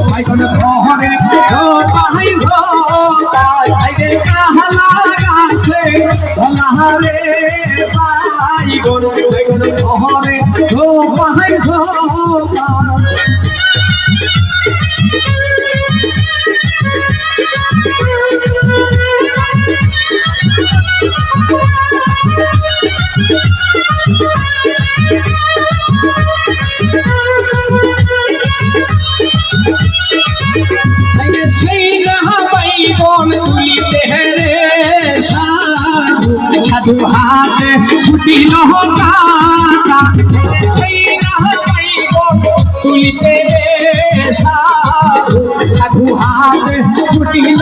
বাইগন ঘরে পাই রে কাহলা গাছে ধলারে বাইগন বাইগন ঘরে পাই সাধু হাতে ছুটিল কাটা সেই তুলিতে সাধু হাতে ছুটিল